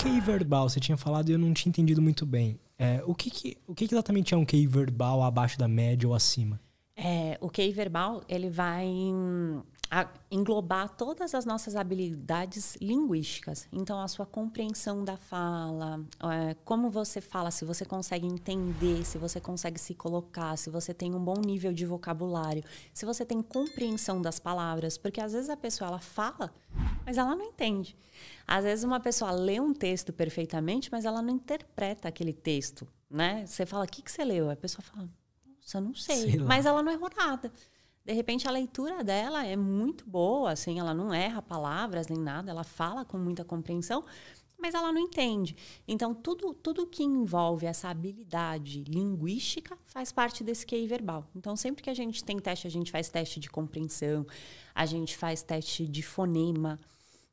QI verbal, você tinha falado e eu não tinha entendido muito bem. O que exatamente é um QI verbal abaixo da média ou acima? O QI verbal, ele vai englobar todas as nossas habilidades linguísticas. Então, a sua compreensão da fala, como você fala, se você consegue entender, se você consegue se colocar, se você tem um bom nível de vocabulário, se você tem compreensão das palavras. Porque, às vezes, a pessoa ela fala, mas ela não entende. Às vezes, uma pessoa lê um texto perfeitamente, mas ela não interpreta aquele texto, né? Você fala, o que você leu? A pessoa fala... Eu não sei mas ela não errou nada. De repente, a leitura dela é muito boa, assim, ela não erra palavras nem nada, ela fala com muita compreensão, mas ela não entende. Então, tudo que envolve essa habilidade linguística faz parte desse QI verbal. Então, sempre que a gente tem teste, a gente faz teste de compreensão, a gente faz teste de fonema,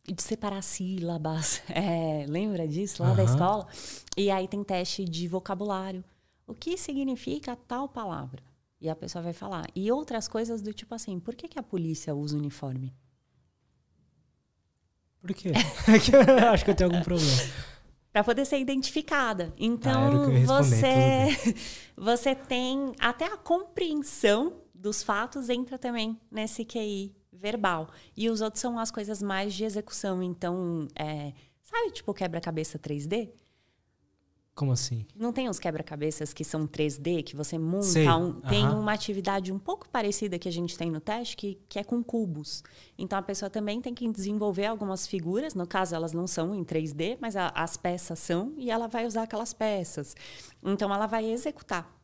de separar sílabas. Lembra disso lá da escola? E aí tem teste de vocabulário. O que significa tal palavra? E a pessoa vai falar. E outras coisas do tipo assim, por que a polícia usa uniforme? Por quê? Acho que eu tenho algum problema. Para poder ser identificada. Então, era o que eu ia responder, você tem até a compreensão dos fatos entra também nesse QI verbal. E os outros são as coisas mais de execução. Então, sabe tipo quebra-cabeça 3D? Como assim? Não tem uns quebra-cabeças que são 3D, que você monta tem uma atividade um pouco parecida que a gente tem no teste, que é com cubos. Então, a pessoa também tem que desenvolver algumas figuras. No caso, elas não são em 3D, mas as peças são, e ela vai usar aquelas peças. Então, ela vai executar.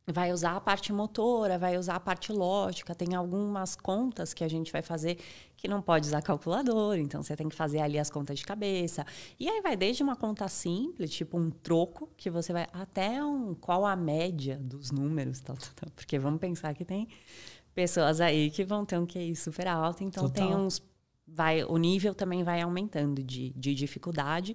Vai usar a parte motora, vai usar a parte lógica. Tem algumas contas que a gente vai fazer que não pode usar calculadora. Então, você tem que fazer ali as contas de cabeça. E aí vai desde uma conta simples, tipo um troco, que você vai até qual a média dos números. Tal. Porque vamos pensar que tem pessoas aí que vão ter um QI super alto. Então, tem o nível também vai aumentando de dificuldade.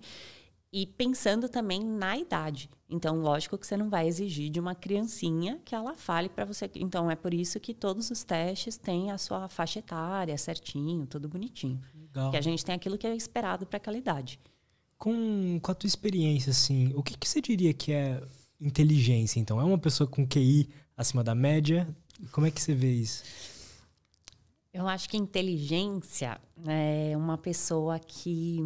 E pensando também na idade. Então, lógico que você não vai exigir de uma criancinha que ela fale para você. Então, é por isso que todos os testes têm a sua faixa etária certinho, tudo bonitinho. Legal. Que a gente tem aquilo que é esperado para aquela idade. Com a tua experiência, assim, o que você diria que é inteligência, então? É uma pessoa com QI acima da média? Como é que você vê isso? Eu acho que inteligência é uma pessoa que...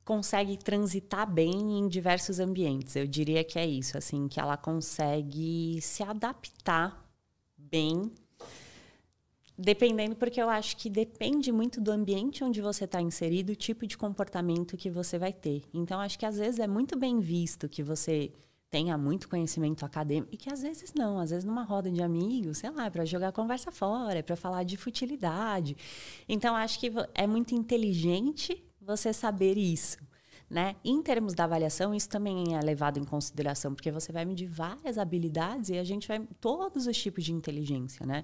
consegue transitar bem em diversos ambientes. Eu diria que é isso, assim, que ela consegue se adaptar bem, dependendo, porque eu acho que depende muito do ambiente onde você está inserido, o tipo de comportamento que você vai ter. Então, acho que às vezes é muito bem visto que você tenha muito conhecimento acadêmico, e que às vezes não, às vezes numa roda de amigos, sei lá, é para jogar a conversa fora, é para falar de futilidade. Então, acho que é muito inteligente você saber isso, né? Em termos da avaliação, isso também é levado em consideração, porque você vai medir várias habilidades e a gente vai... todos os tipos de inteligência, né?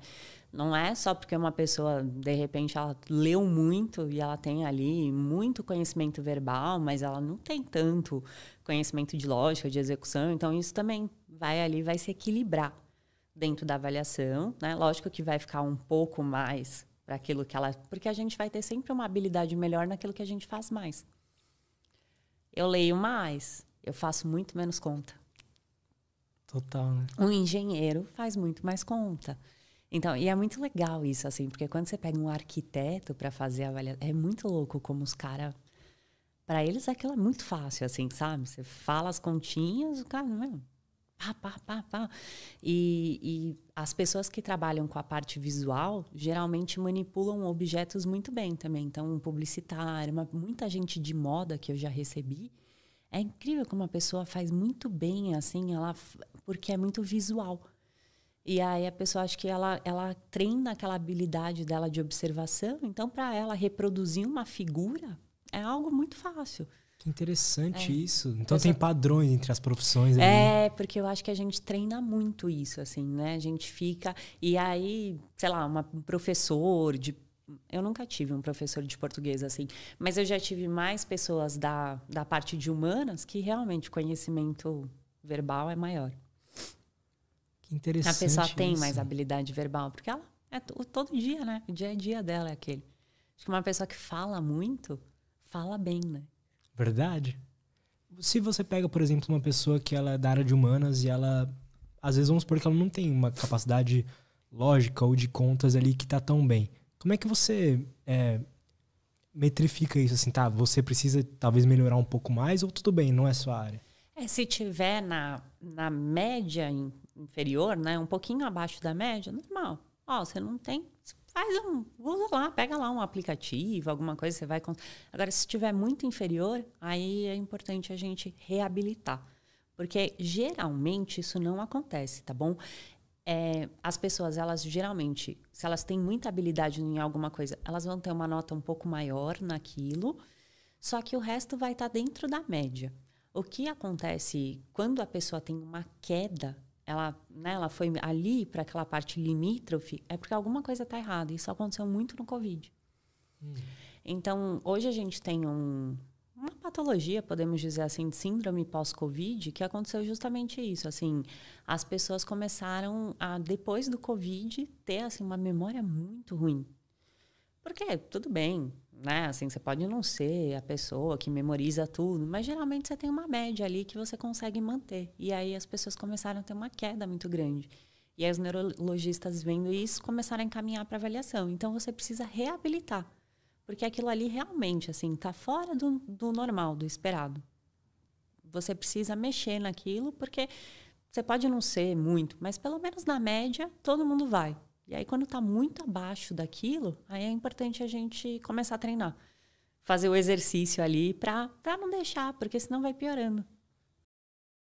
Não é só porque uma pessoa, de repente, ela leu muito e ela tem ali muito conhecimento verbal, mas ela não tem tanto conhecimento de lógica, de execução. Então, isso também vai se equilibrar dentro da avaliação, né? Lógico que vai ficar um pouco mais... para aquilo que ela... porque a gente vai ter sempre uma habilidade melhor naquilo que a gente faz mais. Eu leio mais, eu faço muito menos conta. Total, né? Um engenheiro faz muito mais conta. Então, e é muito legal isso, assim, porque quando você pega um arquiteto para fazer a avaliação, é muito louco como os caras... para eles aquilo é muito fácil, assim, sabe? Você fala as continhas, o cara... não é... pá. E as pessoas que trabalham com a parte visual geralmente manipulam objetos muito bem também. Então, um publicitário, muita gente de moda que eu já recebi, é incrível como a pessoa faz muito bem, assim, porque é muito visual. E aí a pessoa, acho que ela treina aquela habilidade dela de observação. Então, para ela reproduzir uma figura, é algo muito fácil. Que interessante isso. Então tem padrões entre as profissões ali. Porque eu acho que a gente treina muito isso, assim, né? A gente fica... E aí, sei lá, um professor de... Eu nunca tive um professor de português, assim. Mas eu já tive mais pessoas da parte de humanas que realmente o conhecimento verbal é maior. Que interessante. A pessoa tem mais habilidade verbal, porque ela é todo dia, né? O dia a dia dela é aquele. Acho que uma pessoa que fala muito... fala bem, né? Verdade. Se você pega, por exemplo, uma pessoa que ela é da área de humanas e ela, às vezes vamos supor que ela não tem uma capacidade lógica ou de contas ali que tá tão bem. Como é que você metrifica isso? Assim, tá, você precisa talvez melhorar um pouco mais ou tudo bem, não é sua área? Se tiver na média inferior, né, um pouquinho abaixo da média, normal. Ó, você não tem, usa lá, pega lá um aplicativo, alguma coisa, você vai... Agora, se estiver muito inferior, aí é importante a gente reabilitar. Porque, geralmente, isso não acontece, tá bom? As pessoas, elas geralmente, se elas têm muita habilidade em alguma coisa, elas vão ter uma nota um pouco maior naquilo, só que o resto vai estar dentro da média. O que acontece quando a pessoa tem uma queda, ela foi ali para aquela parte limítrofe, é porque alguma coisa está errada. Isso aconteceu muito no Covid. Então, hoje a gente tem uma patologia, podemos dizer assim, de síndrome pós-Covid, que aconteceu justamente isso. Assim, as pessoas começaram a, depois do Covid, ter assim, uma memória muito ruim. Porque, tudo bem, né? Assim, você pode não ser a pessoa que memoriza tudo, mas geralmente você tem uma média ali que você consegue manter. E aí as pessoas começaram a ter uma queda muito grande. E aí os neurologistas vendo isso começaram a encaminhar para avaliação. Então você precisa reabilitar. Porque aquilo ali realmente, assim, está fora do normal, do esperado. Você precisa mexer naquilo, porque você pode não ser muito, mas pelo menos na média, todo mundo vai. E aí, quando está muito abaixo daquilo, aí é importante a gente começar a treinar. Fazer o exercício ali para não deixar, porque senão vai piorando.